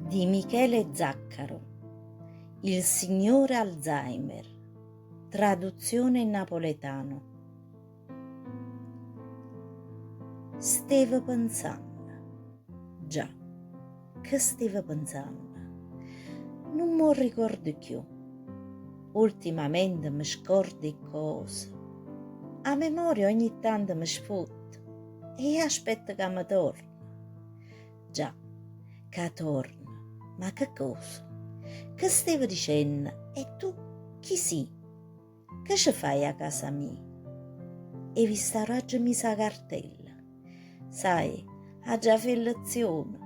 di Michele Zaccaro. Il signore Alzheimer. Traduzione in napoletano. Steve pensando. Già, che steve pensando? Non mi ricordo più. Ultimamente mi scordo cose. A memoria ogni tanto mi sfutta e aspetto che mi torni. Già, che torna. Ma che cosa? Che stavo dicendo? E tu chi sei? Che ci fai a casa mia? E vista oggi mi sa cartella. Sai, ha già fatto lezione.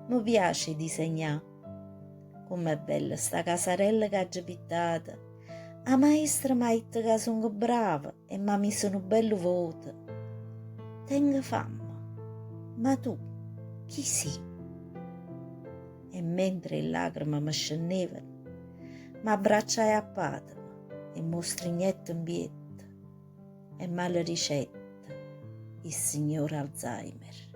Mi piace disegnare. Com'è bella sta casarella che ha già pittata. La maestra mi ha detto che sono brava e mi ha messo un bello voto. Tengo fame. Ma tu chi sei? E mentre le lacrime mi scendevano, mi abbracciai a patria e mi strignetto in bietta e me la ricetta il signor Alzheimer.